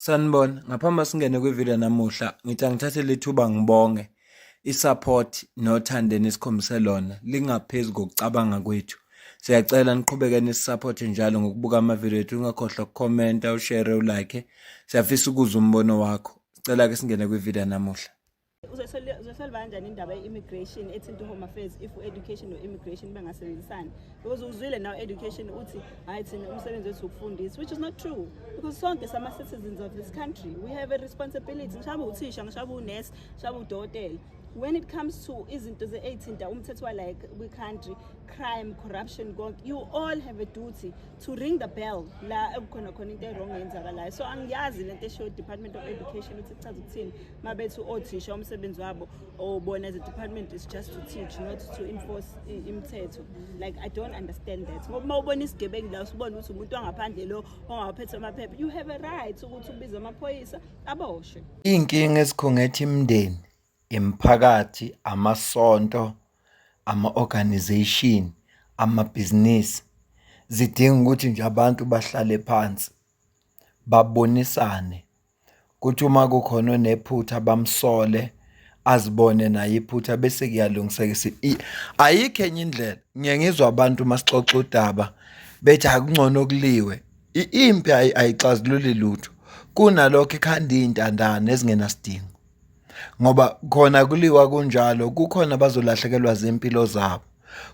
Sanibona, ngaphambi singene kwivideo namuhla, ngithi angithathe lethuba ngibonge i-support nothando enikhombise lona lingaphezu kokucabanga kwethu. Siyacela niqhubeke nisiphote njalo ngokubuka amavidiyo ethu, ungakhohlwa ukukhomenta, ushare, ulike. Siyafisa ukuzwa umbono wakho. Sicela ke singene kwivideo namuhla. Uzosolva kanjani indaba ye-immigration ethinta i-home affairs if education no-immigration bengasebenzisani? Because uzwile now education uthi hayi thina umsebenzi wethu ukufundisa, which is not true, because sonke sama-citizens of this country we have a responsibility. Ngishabe uthisha, ngishabe unesi, ngishabe udokotela. When it comes to izinto ze-ethinta umthetho like we-country, crime, corruption, you all have a duty to ring the bell la ekukhona khona into wrong eyenzakalayo. So angiyazi lento esho Department of Education ukuthi kuchaza ukuthini mabethi othisha umsebenzi wabo obona as a department is just to teach, not to enforce imithetho. Like I don't understand that. Ngoba mawubona isigebengu la usibona ukuthi umuntu wangaphandle lo ongawaphethe amaphepha, you have a right ukuthi ubize amaphoyisa aboshwe. Inkinga esikhungethe imindeni, imiphakathi, amasonto, ama-organization, amabhizinisi zidinga ukuthi nje abantu bahlale phansi babonisane kuthi uma kukhona onephutha bamsole azibone naye iphutha bese kuyalungiseka. Ayikho enye indlela. Ngiyengizwa abantu masixoxa udaba bethi akungcono kuliwe. Impi ayixazululi lutho. Kunalokho ikhanda izintandane ezingenasidingo. Ngoba khona kuliwa kunjalo kukhona bazolahlekelwa zempilo zabo.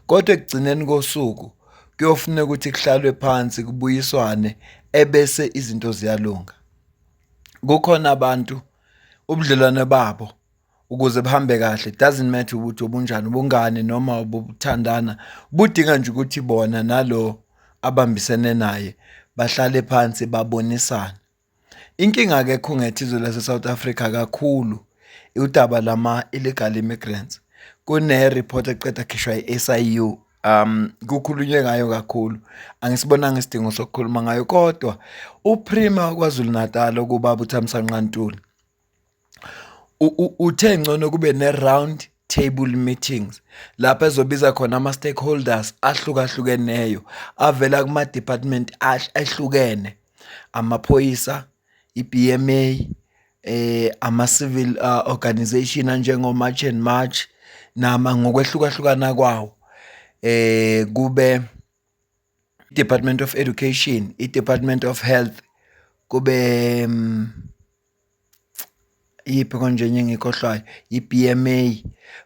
Kodwa ekugcineni kosuku kuyofuneka ukuthi kuhlalwe phansi kubuyiswane ebese izinto ziyalunga. Kukhona abantu ubudlelwane babo ukuze buhambe kahle, it doesn't matter ukuthi ubunjani, ubungane noma ubuthandana, budinga nje ukuthi bona nalo abambisene naye bahlale phansi babonisane. Inkinga ke khungethe izwe lase South Africa kakhulu udaba lama illegal immigrants. Kune report eqeda khishwa i-SIU, kukhulunywe ngayo kakhulu. Angisibonanga isidingo sokukhuluma ngayo, kodwa uPrima kwaZulu Natal okubaba uThamsanqa Ntuli uthe ngcono kube ne-round table meetings lapha ezobiza khona ama-stakeholders ahlukahlukeneyo avela kuma-department ahlukene, amaphoyisa, i-BMA, ama-civil organization anjengo-March and March, nama ngokwehlukahlukana kwawo. Kube Department of Education, i-Department of Health, kube yiphi konje ngikhohlwayo, i-BMA.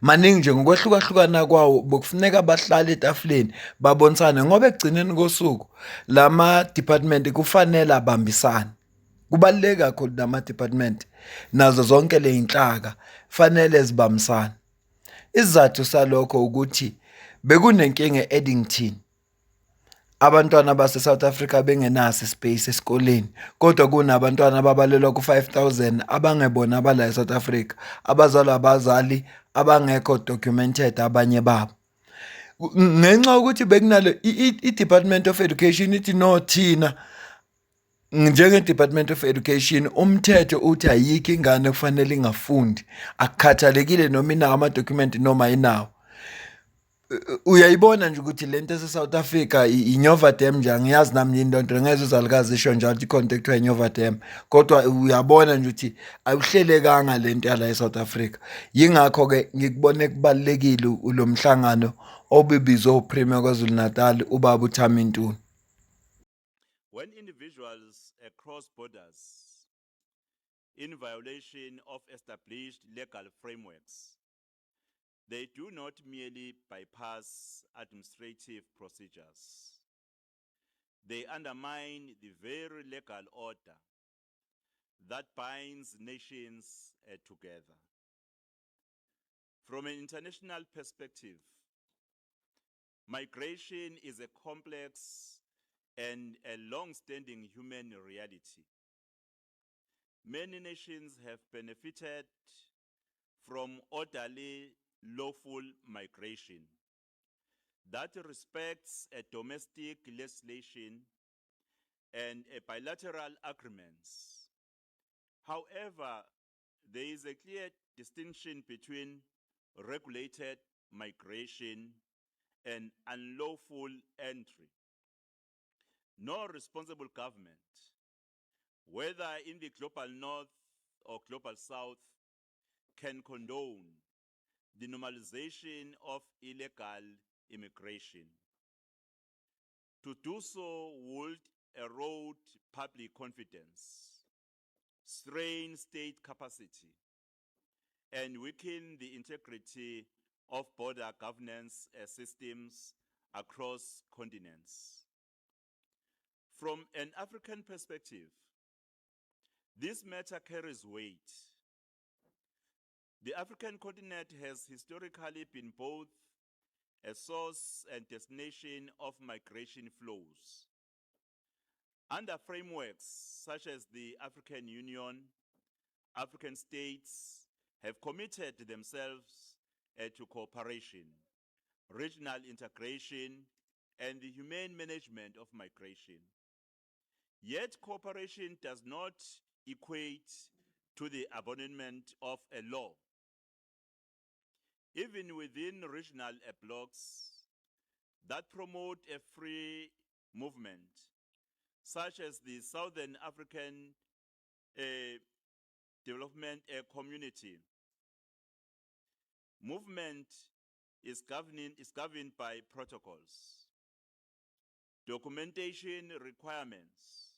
Maningi nje ngokwehlukahlukana kwawo bokufuneka bahlale etafuleni babonisane ngoba ekugcineni kosuku lama department kufanele abambisane. Kubaluleke kakhulu nama department nazo zonke le inhlaka fanele zibambisane. Isizathu salokho ukuthi bekunenkinga e-Eddington. Abantwana base South Africa bengenaso space esikoleni, kodwa kunabantwana ababalelwa ku-5,000 abangebona abala eSouth Africa, abazalwa abazali abangekho documented abanye babo. Ngenxa ukuthi bekunalo i-Department of Education ithi no, thina njenge-Department of Education umthetho uthi ayikho ingane kufanele ingafundi, akukhathalekile noma inawo amadokhumenti noma inawo. Uyayibona nje ukuthi lento ese-South Africa iNyova Dam nje, angiyazi nami indonto ngeze uzalikazi isho njalo ukuthi ikhona into ekuthiwa iNyova Dam, kodwa uyabona nje ukuthi awuhlelekanga lento yala eSouth Africa. Yingakho-ke ngikubone kubalulekile lo mhlangano obibizwe uPrima kwaZulu Natal ubaba uThami Ntuli. When individuals across borders in violation of established legal frameworks, they do not merely bypass administrative procedures. They undermine the very legal order that binds nations together. From an international perspective, migration is a complex and a long-standing human reality. Many nations have benefited from orderly, lawful migration that respects a domestic legislation and a bilateral agreements. However, there is a clear distinction between regulated migration and unlawful entry. No responsible government whether in the global north or global south, can condone the normalization of illegal immigration. To do so would erode public confidence, strain state capacity, and weaken the integrity of border governance systems across continents. From an African perspective, this matter carries weight. The African continent has historically been both a source and destination of migration flows. Under frameworks such as the African Union, African states have committed themselves to cooperation, regional integration, and the humane management of migration. Yet cooperation does not equate to the abandonment of a law. Even within regional blocs that promote a free movement, such as the Southern African Development Community, movement is governed by protocols, documentation requirements,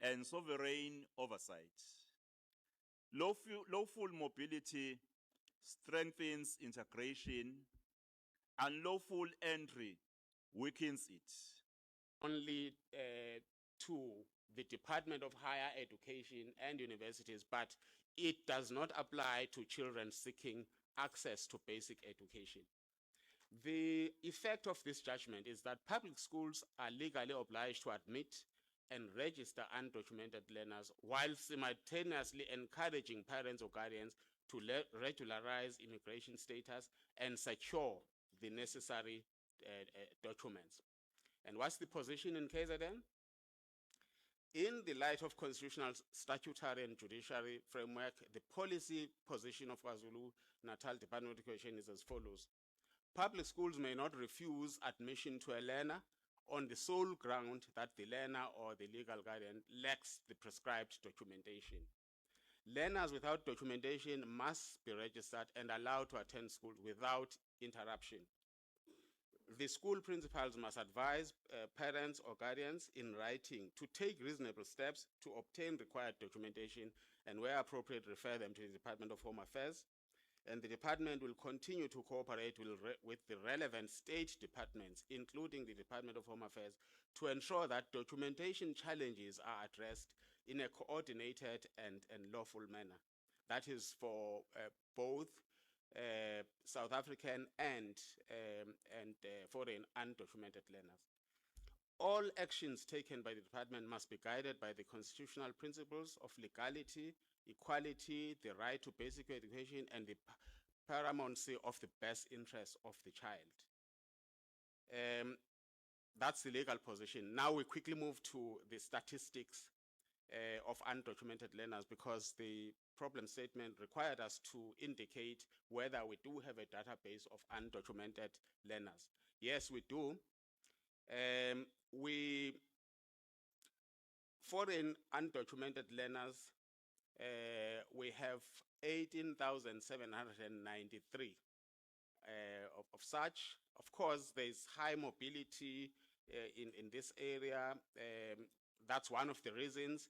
and sovereign oversight. Lawful mobility strengthens integration, unlawful entry weakens it. Only to the Department of Higher Education and universities, but it does not apply to children seeking access to basic education. The effect of this judgment is that public schools are legally obliged to admit and register undocumented learners while simultaneously encouraging parents or guardians to regularize immigration status and secure the necessary documents. And what's the position in KZN? In the light of constitutional, statutory, and judiciary framework, the policy position of KwaZulu-Natal Department of Education is as follows. Public schools may not refuse admission to a learner on the sole ground that the learner or the legal guardian lacks the prescribed documentation. Learners without documentation must be registered and allowed to attend school without interruption. The school principals must advise parents or guardians in writing to take reasonable steps to obtain required documentation and where appropriate refer them to the Department of Home Affairs. And the department will continue to cooperate with the relevant state departments, including the Department of Home Affairs, to ensure that documentation challenges are addressed in a coordinated and lawful manner. That is for both South African and foreign undocumented learners. All actions taken by the department must be guided by the constitutional principles of legality, equality, the right to basic education, and the paramountcy of the best interest of the child. That's the legal position. Now we quickly move to the statistics of undocumented learners, because the problem statement required us to indicate whether we do have a database of undocumented learners. Yes, we do. Foreign undocumented learners, we have 18,793 of such. Of course, there's high mobility in this area. That's one of the reasons.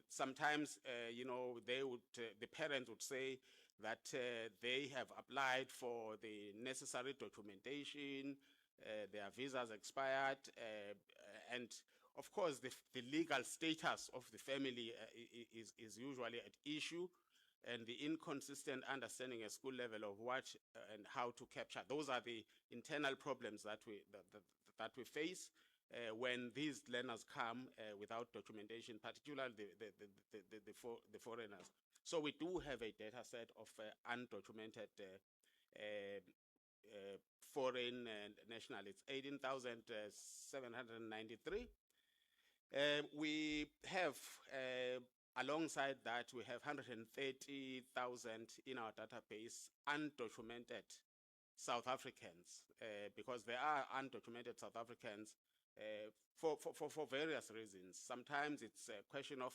Sometimes, you know, the parents would say that they have applied for the necessary documentation, their visas expired, and of course, the legal status of the family is usually at issue, and the inconsistent understanding at school level of what and how to capture. Those are the internal problems that we face when these learners come without documentation, particularly the foreigners. So we do have a data set of undocumented foreign nationals, 18,793. We have, alongside that, we have 130,000 in our database undocumented South Africans, because there are undocumented South Africans for various reasons. Sometimes it's a question of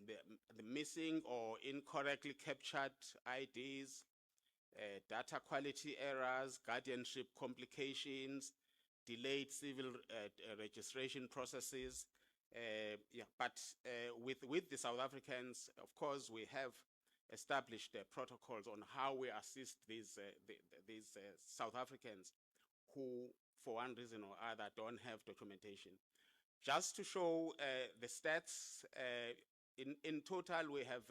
the missing or incorrectly captured IDs, data quality errors, guardianship complications, delayed civil registration processes. But with the South Africans, of course, we have established protocols on how we assist these South Africans who, for one reason or other, don't have documentation. Just to show the stats, in total, we have,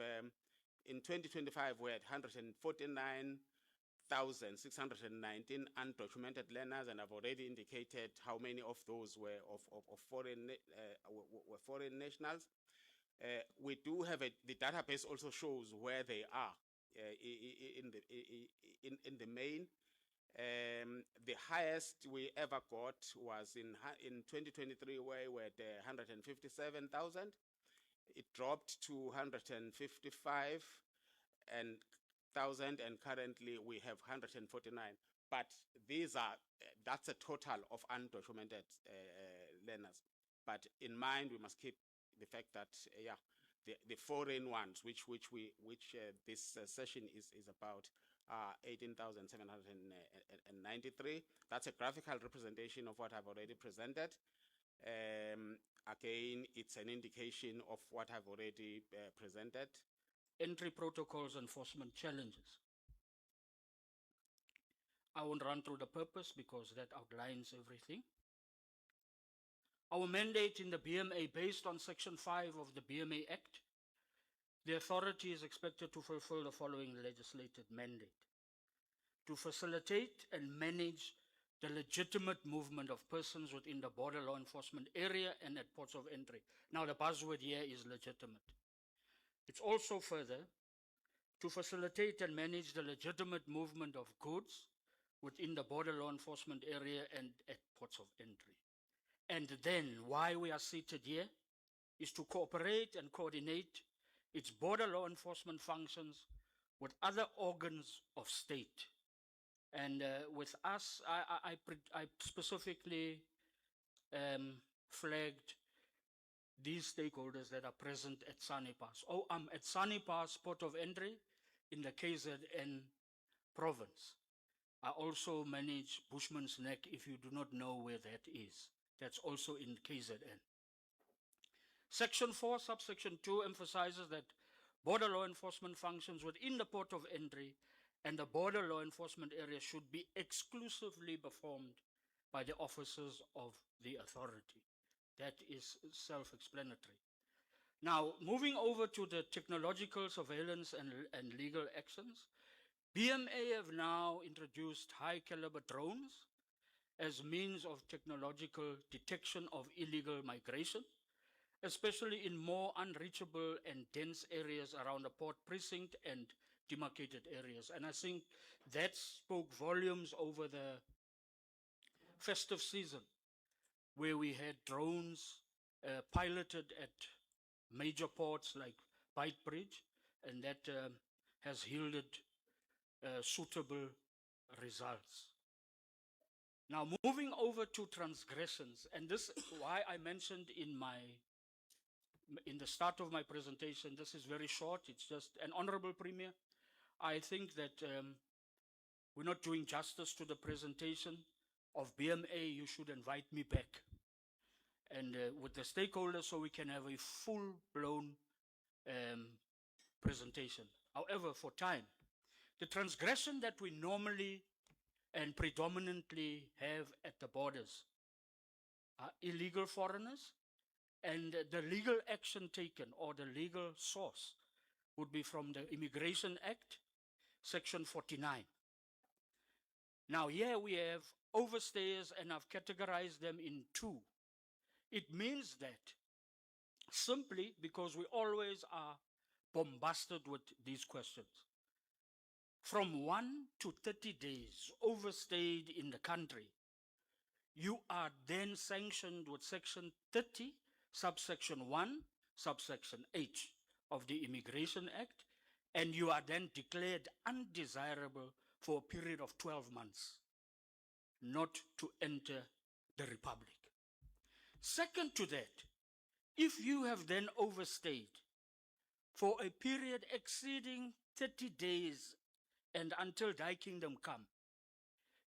in 2025, we had 149,619 undocumented learners, and I've already indicated how many of those were of foreign nationals. We do have the database also shows where they are in the main. The highest we ever got was in 2023, where we had 157,000. It dropped to 155,000, and currently we have 149. But these are that's a total of undocumented learners. But in mind, we must keep the fact that the foreign ones, which this session is about, 18,793. That's a graphical representation of what I've already presented. Again, it's an indication of what I've already presented. Entry protocols, enforcement challenges. I won't run through the purpose because that outlines everything. Our mandate in the BMA, based on Section 5 of the BMA Act, the authority is expected to fulfill the following legislated mandate: to facilitate and manage the legitimate movement of persons within the border law enforcement area and at ports of entry. Now, the buzzword here is legitimate. It's also further to facilitate and manage the legitimate movement of goods within the border law enforcement area and at ports of entry. And then, why we are seated here is to cooperate and coordinate its border law enforcement functions with other organs of state. And with us, I specifically flagged these stakeholders that are present at SANEPAS. Oh, I'm at SANEPAS port of entry in the KZN province. I also manage Bushman's Neck, if you do not know where that is. That's also in KZN. Section 4, subsection 2 emphasizes that border law enforcement functions within the port of entry and the border law enforcement area should be exclusively performed by the officers of the authority. That is self-explanatory. Now, moving over to the technological surveillance and legal actions, BMA have now introduced high-caliber drones as means of technological detection of illegal migration, especially in more unreachable and dense areas around the port precinct and demarcated areas. And I think that spoke volumes over the festive season, where we had drones piloted at major ports like Beitbridge, and that has yielded suitable results. Now, moving over to transgressions, and this is why I mentioned in the start of my presentation, this is very short, it's just an honorable premier. I think that we're not doing justice to the presentation of BMA. You should invite me back and with the stakeholders so we can have a full-blown presentation. However, for time, the transgression that we normally and predominantly have at the borders are illegal foreigners, and the legal action taken or the legal source would be from the Immigration Act, Section 49. Now here we have overstayers, and I've categorized them in two. It means that simply because we always are bombarded with these questions, from 1 to 30 days overstayed in the country, you are then sanctioned with Section 30, subsection 1, subsection H of the Immigration Act, and you are then declared undesirable for a period of 12 months, not to enter the Republic. Second to that, if you have then overstayed for a period exceeding 30 days and until thy kingdom come,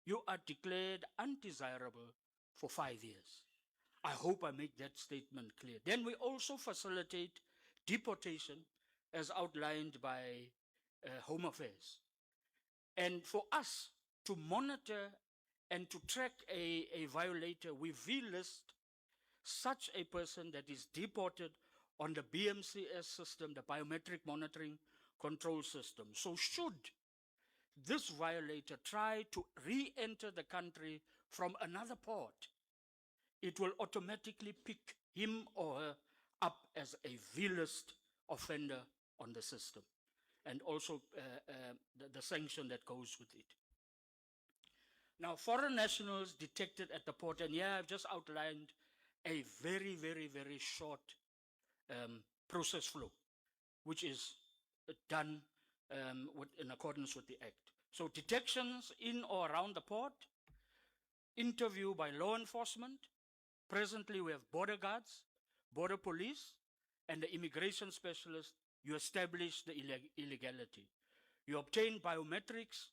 you are declared undesirable for 5 years. I hope I make that statement clear. Then we also facilitate deportation as outlined by Home Affairs. And for us to monitor and to track a violator, we V-list such a person that is deported on the BMCS system, the Biometric Monitoring Control System. So should this violator try to re-enter the country from another port, it will automatically pick him or her up as a V-list offender on the system, and also the sanction that goes with it. Now, foreign nationals detected at the port, and here I've just outlined a very, very, very short process flow, which is done in accordance with the Act. So detections in or around the port, interview by law enforcement. Presently, we have border guards, border police, and the immigration specialist. You establish the illegality. You obtain biometrics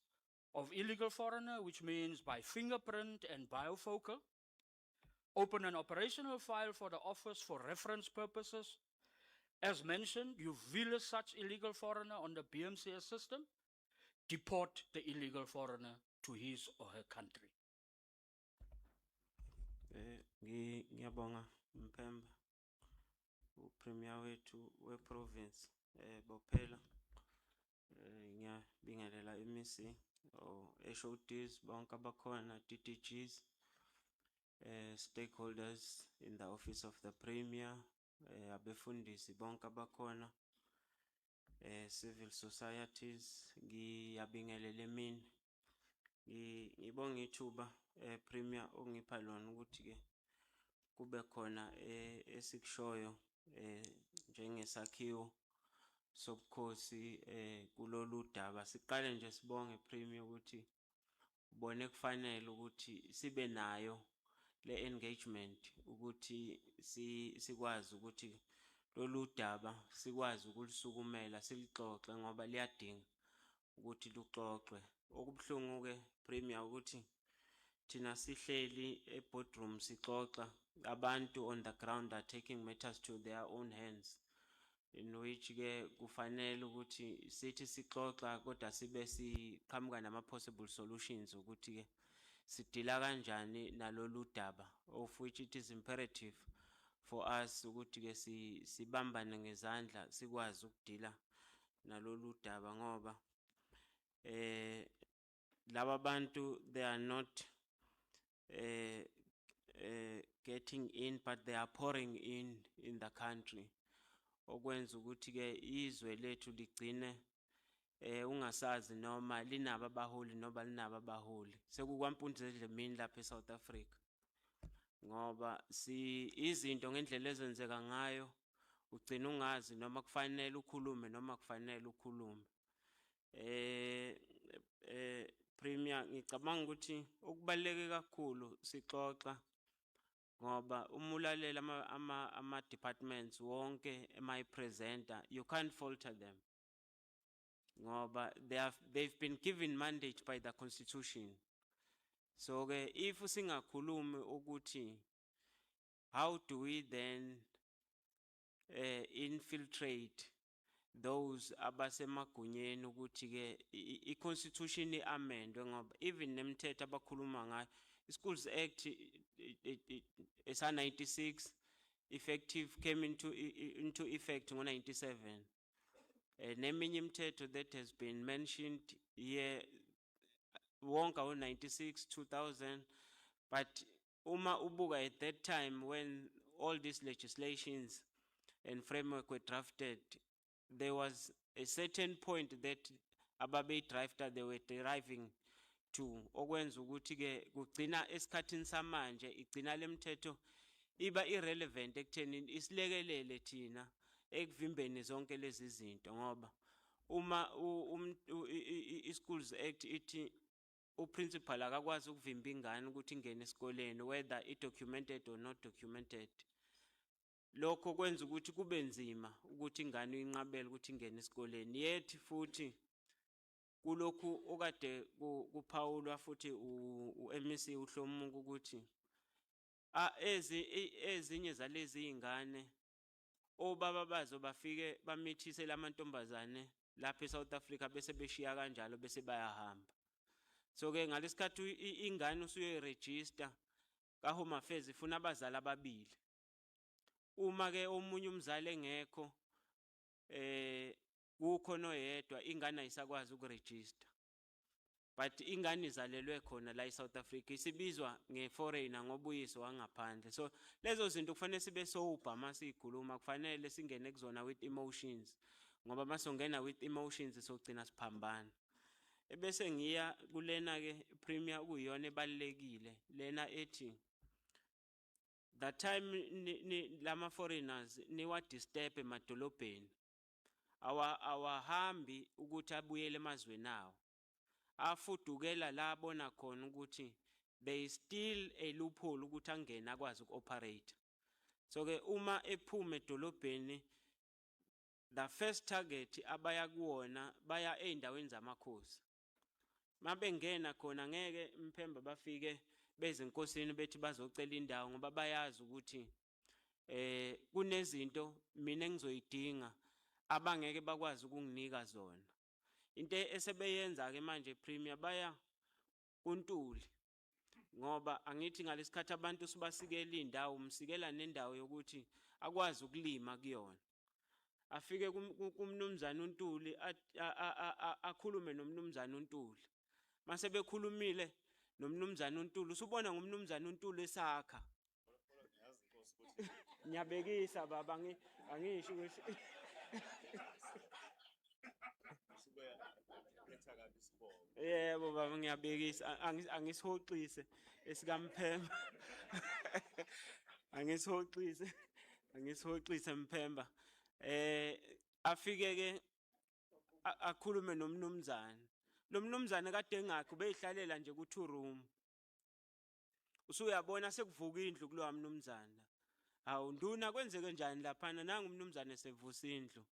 of illegal foreigner, which means by fingerprint and biofocal. Open an operational file for the office for reference purposes. As mentioned, you V-list such illegal foreigner on the BMCS system. Deport the illegal foreigner to his or her country. Ngiyabonga Mpemba uPremier wethu weprovince bophela ngiyabingelela imisi HODs bonke abakhona DDGs stakeholders in the office of the Premier abefundisi bonke abakhona civil societies ngiyabingelela mina ngibonga ithuba Premier ongipha lona ukuthi ke kube khona esikushoyo njengesakhiwo sobukhosi kulolu daba. Siqale nje sibonge Premier ukuthi ubone kufanele ukuthi sibe nayo le engagement ukuthi sikwazi ukuthi lolu daba sikwazi ukulisukumela silixoxe ngoba liyadinga ukuthi luxoxwe. Okubhlungu ke Premier ukuthi thina sihleli boardroom sixoxa, abantu on the ground are taking matters to their own hands, in which ke kufanele ukuthi sithi sixoxa kodwa sibe siqhamuka nama possible solutions ukuthi ke sidila kanjani nalolu daba, of which it is imperative for us ukuthi ke sibambane ngezandla sikwazi ukudila nalolu daba ngoba laba bantu they are not getting in, but they are pouring in the country, okwenza ukuthi ke izwe lethu ligcine ungasazi noma linaba abaholi noma linaba abaholi. Sekukwampunzi edlemini lapha eSouth Africa ngoba izinto ngendlela ezenzeka ngayo ugcina ungazi noma kufanele ukhulume noma kufanele ukhulume. Premier ngicabanga ukuthi okubaleke kakhulu sixoxa ngoba umulalela ama departments wonke emayipresenter, you can't falter them ngoba they've been given mandate by the constitution. So ke if singakhulumi ukuthi how do we then infiltrate those abasemagunyeni ukuthi ke I-constitution iamendwe ngoba even nemithetho abakhuluma ngayo iSchools Act esa 96 effective came into effect ngo-97, neminye imithetho that has been mentioned here wonke ngo-96 2000, but uma ubuka at that time when all these legislations and framework were drafted, there was a certain point that ababe drafter they were deriving to, okwenza ukuthi ke kugcina esikhathini samanje igcina lemithetho iba irrelevant ekutheni isilekelele thina ekuvimbeni zonke lezi zinto ngoba uma iSchools Act ithi uprincipal akakwazi ukuvimba ingane ukuthi ingene esikoleni whether i-documented or not documented. Lokho kwenza ukuthi kube nzima ukuthi ingane uyinqabele ukuthi ingene esikoleni. Yet futhi kulokhu okade kuphawulwa futhi u-MEC uHlomuka ukuthi ezinye zalezi ingane obaba bazo bafike bamithise lamantombazane lapha eSouth Africa bese beshiya kanjalo bese bayahamba. So ke ngalesikhathi ingane usuyoregister kaHome Affairs ifuna abazali ababili. Uma ke omunye umzali engekho kukhona oyedwa ingane ayisakwazi ukuregister. But ingane izalelwe khona la eSouth Africa isibizwa ngeforeigner ngoba uyise wangaphandle. So lezo zinto kufanele sibe sober masikhuluma, kufanele singene kuzona with emotions ngoba masongena with emotions sogcina siphambana. Ebese ngiya kulena ke premier kuyiyona ebalekile lena ethi that time lama foreigners niwa disturb emadolobheni awahambi ukuthi abuyele emazweni awo. Afudukela la abona khona ukuthi there is still a loophole ukuthi angene akwazi uku-operate. So ke uma ephuma edolobheni the first target abaya kuwona baya eindaweni zamakhosi. Mabengena khona ngeke Mphemba bafike beze enkosini bethi bazocela indawo ngoba bayazi ukuthi kunezinto mina engizoyidinga abangeke bakwazi ukunginika zona. Into esebeyenza ke manje premier baya kuNtuli ngoba angithi ngalesikhathi abantu sibasikela indawo umsikela nendawo yokuthi akwazi ukulima kuyona. Afike kumnumzana uNtuli akhulume nomnumzana uNtuli. Mase bekhulumile nomnumzana uNtuli usubona ngumnumzana uNtuli esakha. Ngiyabekisa baba angisho ukuthi yebo baba ngiyabekisa angisihoxise esikaMphemba. Angisihoxise Mphemba. Afike ke akhulume nomnumzana. Lo mnumzana kade engakho beyihlalela nje ku 2 room. Usuyabona sekuvuka indlu kulowa mnumzana. Hawu nduna kwenzeke njani laphana nanga umnumzana esevusa indlu.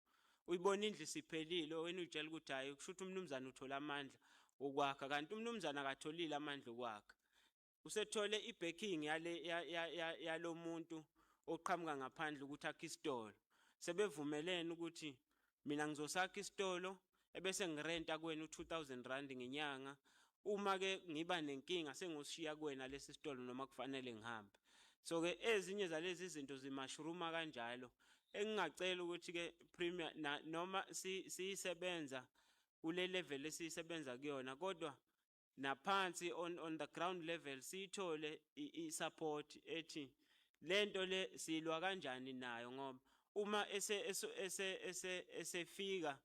Uyibona indlu siphelile wena utshela ukuthi hayi kushuthi umnumzana uthola amandla okwakha kanti umnumzana akatholile amandla okwakha. Usethole ibacking yalo muntu oqhamuka ngaphandle ukuthi akhe isitolo. Sebevumelene ukuthi mina ngizosakha isitolo ebese ngirenta kuwena u2000 ngenyanga. Uma ke ngiba nenkinga sengoshiya kuwena lesi sitolo noma kufanele ngihambe. So ke ezinye zalezi izinto zimashruma kanjalo. Engingacela ukuthi ke premier noma sisebenza kule level esisebenza kuyona kodwa naphansi on the ground level sithole i-support ethi lento le silwa kanjani nayo ngoba uma esefika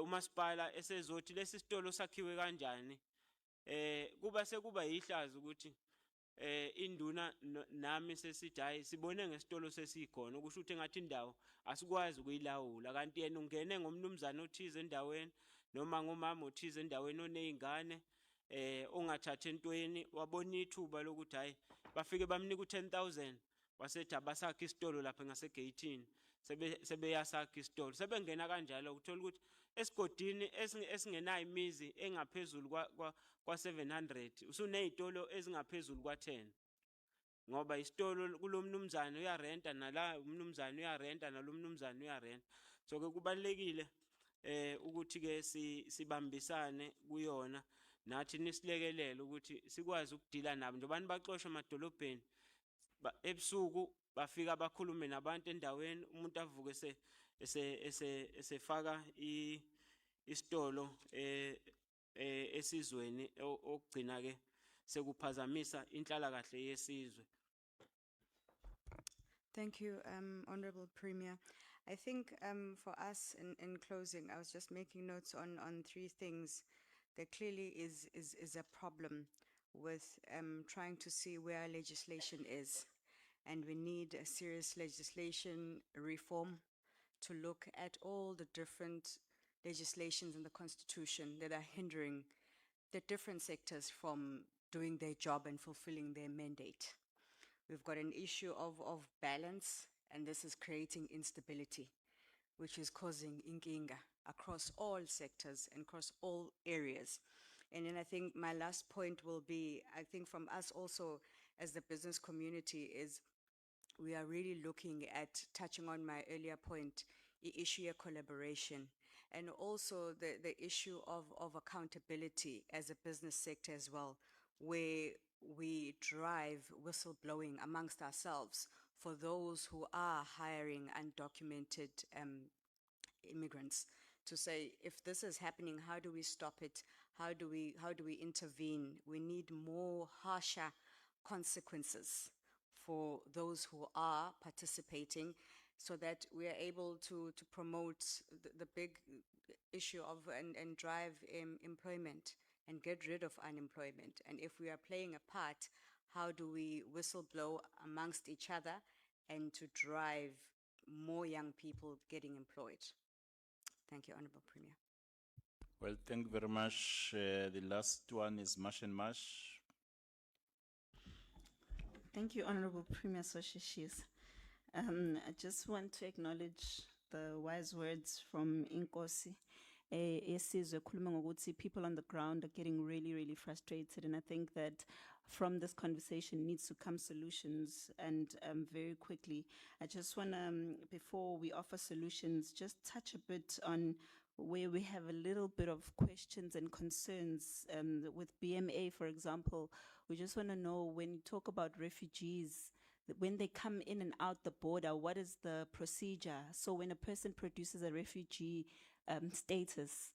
umasipala esezothi lesi sitolo sakhiwe kanjani kuba yihlazo ukuthi induna nami sesithi hayi sibone ngesitolo sesikhona ukusho ukuthi engathi indawo asikwazi ukuyilawula kanti yena ungene ngomnumzana othize endaweni noma ngomama othize endaweni onezingane ongathatha entweni wabona ithuba lokuthi hayi bafike bamnika u10,000 wasethi abasakha isitolo lapha ngasegatini sebeyasakha isitolo sebengena kanjalo ukuthola ukuthi esigodini esingenayo imizi engaphezulu kwa 700 usunezitolo ezingaphezulu kwa10 ngoba isitolo kulomnumzana uyarenta nala umnumzana uyarenta nalomnumzana uyarenta. So ke kubalekile ukuthi ke sibambisane kuyona nathi nisilekelele ukuthi sikwazi ukudila nabo njengoba baxoshwe emadolobheni ebusuku bafika abakhulume nabantu endaweni umuntu avuke esefaka isitolo esizweni okugcina ke sekuphazamisa inhlalakahle yesizwe. Thank you, Honorable Premier. I think for us in closing, I was just making notes on 3 things. There clearly is a problem with trying to see where our legislation is. And we need a serious legislation reform to look at all the different legislations in the Constitution that are hindering the different sectors from doing their job and fulfilling their mandate. We've got an issue of balance, and this is creating instability, which is causing inkinga across all sectors and across all areas. And then I think my last point will be, I think from us also as the business community is we are really looking at touching on my earlier point, the issue of collaboration and also the issue of accountability as a business sector as well, where we drive whistleblowing amongst ourselves for those who are hiring undocumented immigrants to say, if this is happening, how do we stop it? How do we intervene? We need more harsher consequences for those who are participating so that we are able to promote the big issue of and drive employment and get rid of unemployment. And if we are playing a part, how do we whistleblow amongst each other and to drive more young people getting employed? Thank you, Honorable Premier. Well, thank you very much. The last one is Mash and Mash. Thank you, Honorable Premier Soshishis. I just want to acknowledge the wise words from Inkosi. Esizwe ekhuluma ngokuthi people on the ground are getting really, really frustrated. And I think that from this conversation needs to come solutions and very quickly. I just want to, before we offer solutions, just touch a bit on where we have a little bit of questions and concerns with BMA, for example. We just want to know, when you talk about refugees, when they come in and out the border, what is the procedure? So when a person produces a refugee status,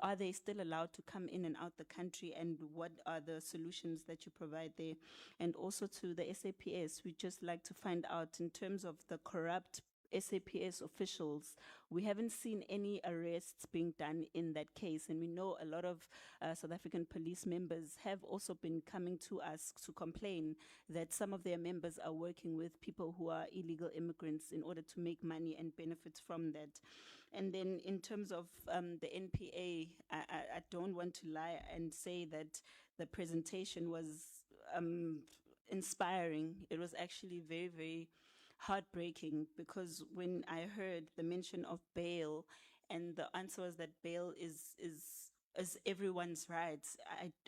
are they still allowed to come in and out the country, and what are the solutions that you provide there? And also to the SAPS, we'd just like to find out, in terms of the corrupt SAPS officials, we haven't seen any arrests being done in that case. And we know a lot of South African police members have also been coming to us to complain that some of their members are working with people who are illegal immigrants in order to make money and benefit from that. And then in terms of the NPA, I don't want to lie and say that the presentation was inspiring. It was actually very, very heartbreaking, because when I heard the mention of bail, and the answer was that bail is everyone's right,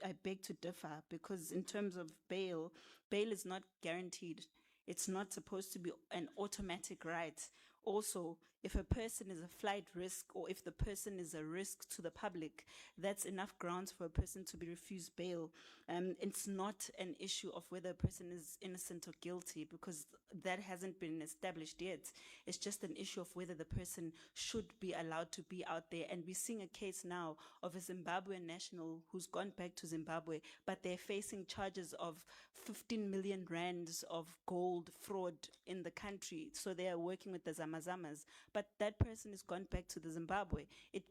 I beg to differ, because in terms of bail is not guaranteed. It's not supposed to be an automatic right. Also, if a person is a flight risk, or if the person is a risk to the public, that's enough grounds for a person to be refused bail. It's not an issue of whether a person is innocent or guilty, because that hasn't been established yet. It's just an issue of whether the person should be allowed to be out there. And we're seeing a case now of a Zimbabwean national who's gone back to Zimbabwe, but they're facing charges of 15 million rands of gold fraud in the country. So they are working with the Zamazamas, but that person has gone back to the Zimbabwe. It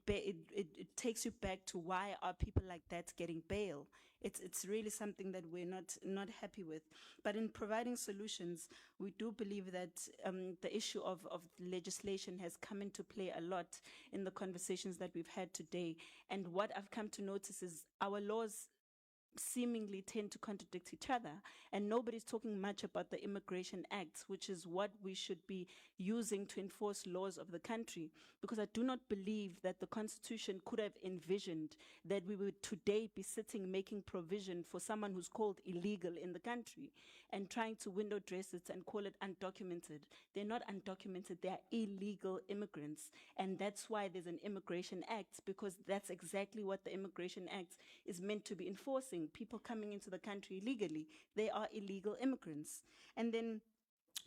takes you back to, why are people like that getting bail? It's really something that we're not happy with. But in providing solutions, we do believe that the issue of legislation has come into play a lot in the conversations that we've had today. And what I've come to notice is our laws seemingly tend to contradict each other, and nobody's talking much about the Immigration Act, which is what we should be using to enforce laws of the country, because I do not believe that the Constitution could have envisioned that we would today be sitting making provision for someone who's called illegal in the country and trying to window dress it and call it undocumented. They're not undocumented, they are illegal immigrants, and that's why there's an Immigration Act, because that's exactly what the Immigration Act is meant to be enforcing. People coming into the country illegally, they are illegal immigrants. And then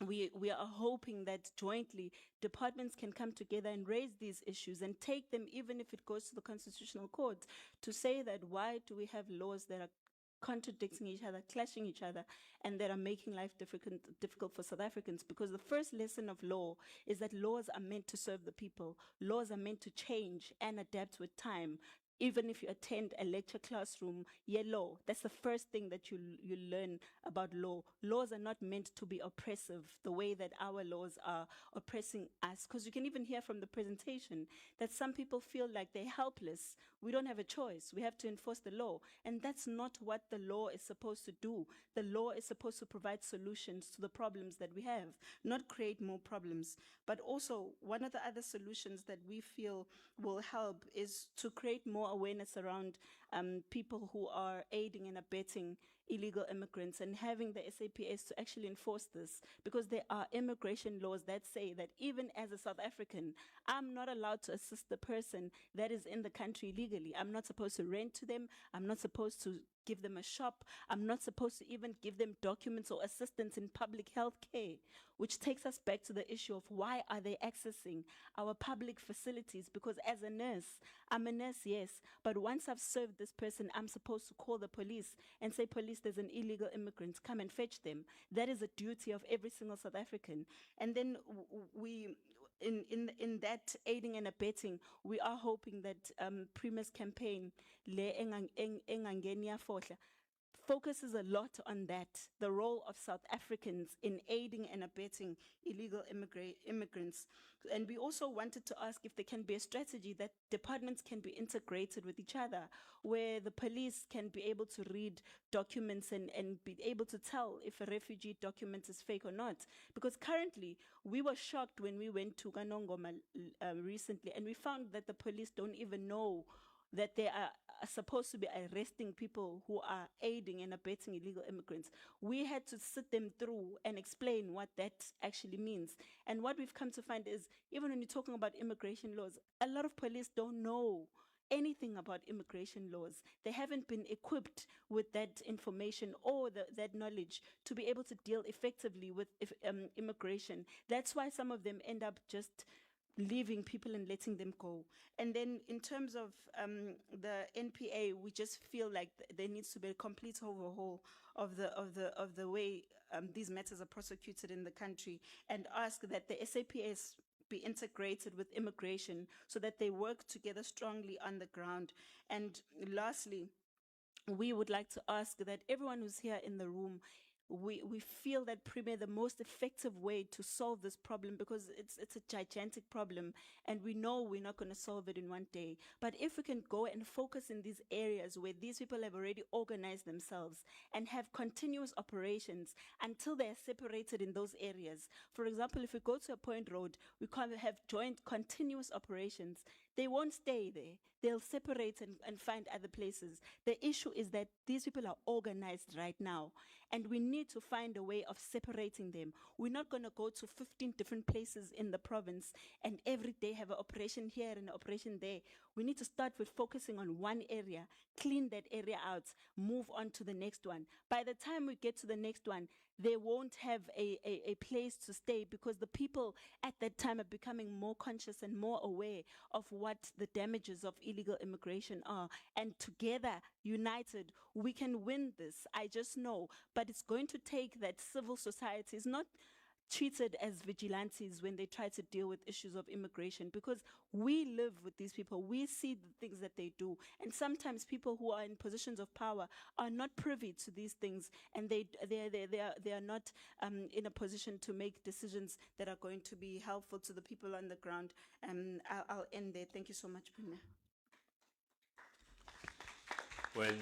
we are hoping that jointly departments can come together and raise these issues and take them, even if it goes to the Constitutional Court, to say that, why do we have laws that are contradicting each other, clashing each other, and that are making life difficult for South Africans? Because the first lesson of law is that laws are meant to serve the people. Laws are meant to change and adapt with time. even if you attend a lecture classroom, law, that's the first thing that you learn about law. Laws are not meant to be oppressive the way that our laws are oppressing us. Because you can even hear from the presentation that some people feel like they're helpless. We don't have a choice. We have to enforce the law. And that's not what the law is supposed to do. The law is supposed to provide solutions to the problems that we have, not create more problems. But also, one of the other solutions that we feel will help is to create more awareness around people who are aiding and abetting illegal immigrants and having the SAPS to actually enforce this, because there are immigration laws that say that even as a South African, I'm not allowed to assist the person that is in the country legally. I'm not supposed to rent to them. I'm not supposed to give them a shop. I'm not supposed to even give them documents or assistance in public health care, which takes us back to the issue of why are they accessing our public facilities? Because as a nurse, I'm a nurse, yes, but once I've served this person, I'm supposed to call the police and say, police, there's an illegal immigrant, come and fetch them. That is a duty of every single South African. And then we, in that aiding and abetting, we are hoping that Premier's campaign, Le Engangenia Fohla, focuses a lot on that, the role of South Africans in aiding and abetting illegal immigrants. And we also wanted to ask if there can be a strategy that departments can be integrated with each other, where the police can be able to read documents and be able to tell if a refugee document is fake or not. Because currently, we were shocked when we went to Kanongoma recently, and we found that the police don't even know that they are supposed to be arresting people who are aiding and abetting illegal immigrants. We had to sit them through and explain what that actually means. And what we've come to find is, even when you're talking about immigration laws, a lot of police don't know anything about immigration laws. They haven't been equipped with that information or that knowledge to be able to deal effectively with immigration. That's why some of them end up just leaving people and letting them go. And then in terms of the NPA, we just feel like there needs to be a complete overhaul of the way these matters are prosecuted in the country, and ask that the SAPS be integrated with immigration so that they work together strongly on the ground. And lastly, we would like to ask that everyone who's here in the room, we feel that Premier, the most effective way to solve this problem, because it's a gigantic problem and we know we're not going to solve it in one day, but if we can go and focus in these areas where these people have already organized themselves and have continuous operations until they're separated in those areas. For example, if we go to a Point Road, we can't have joint continuous operations. They won't stay there. They'll separate and find other places. The issue is that these people are organized right now, and we need to find a way of separating them. We're not going to go to 15 different places in the province and every day have an operation here and an operation there. We need to start with focusing on one area, clean that area out, move on to the next one. By the time we get to the next one, they won't have a place to stay, because the people at that time are becoming more conscious and more aware of what the damages of illegal immigration are. And together, united, we can win this. I just know. But it's going to take that civil society is not treated as vigilantes when they try to deal with issues of immigration, because we live with these people. We see the things that they do, and sometimes people who are in positions of power are not privy to these things, and they are not in a position to make decisions that are going to be helpful to the people on the ground. I'll end there. Thank you so much, Premier. Well,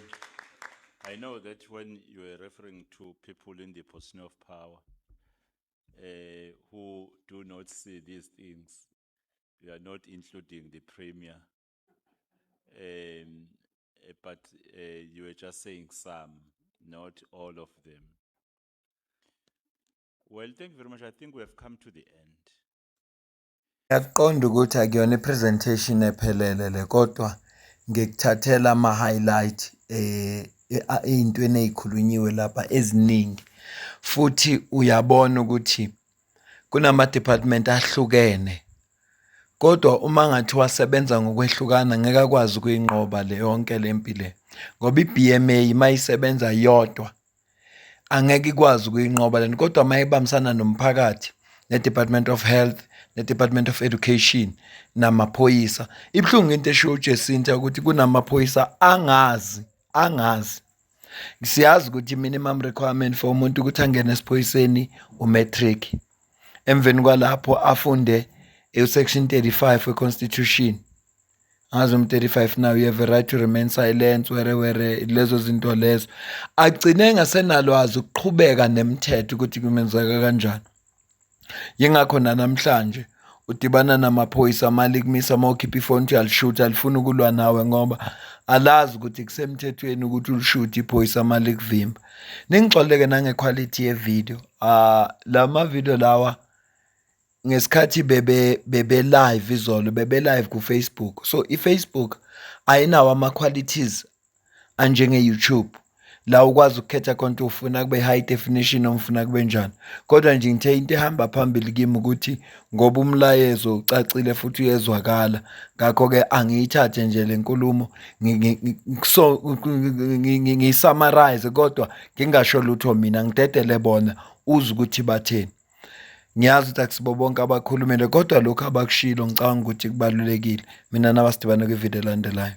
I know that when you were referring to people in the position of power, who do not see these things, you are not including the Premier, but you were just saying some, not all of them. Well, thank you very much. I think we have come to the end. Ngiyaqonda ukuthi akuyona ipresentation ephelele le, kodwa ngikuthathela ama-highlight ey'ntweni ey'khulunyiwe lapha eziningi, futhi uyabona ukuthi kunama-department ahlukene, kodwa uma ngathi wasebenza ngokwehlukana ngeke akwazi ukuyinqoba le yonke le mpi le, ngoba i-BMA mayisebenza yodwa angeke ikwazi ukuyinqoba lento, kodwa mayibambisana nomphakathi, ne-Department of Health, ne-Department of Education namaphoyisa. Ibhlungu into esho uJacinta ukuthi kunamaphoyisa angazi. Siyazi ukuthi minimum requirement for umuntu ukuthi angene esiphoyiseni umatric. Emveni kwalapho afunde section 35 we-Constitution. Ngazi 35 now, you have a right to remain silent, where lezo zinto lezo. Agcine ngasenalwazi ukuqhubeka nemithetho ukuthi kumenzeka kanjani. Yingakho namhlanje udibana namaphoyisa mali kumisa mawukhipha ifoni uthi alishoot alifuna ukulwa nawe ngoba alazi ukuthi kusemthethweni ukuthi ulishoot iphoyisa mali kuvimba. Ningixoleke nangequality ye-video. Lama video lawa ngesikhathi bebe live izolo, bebe live ku Facebook. So iFacebook ayinawo ama qualities anjenge YouTube. La ukwazi ukukhetha konke ufuna kube high definition noma ufuna kube njani. Kodwa nje ngithe into ehamba phambili kimi ukuthi ngoba umlayezo ucacile futhi uyezwakala. Ngakho ke angiyithathe nje lenkulumo ngisummarize kodwa ngingasho lutho mina ngidedele bona uze ukuthi batheni. Ngiyazi ukuthi akusibo bonke abakhulumile kodwa lokho abakushilo ngicabanga ukuthi kubalulekile. Mina nabasidibana kwivideo elandelayo.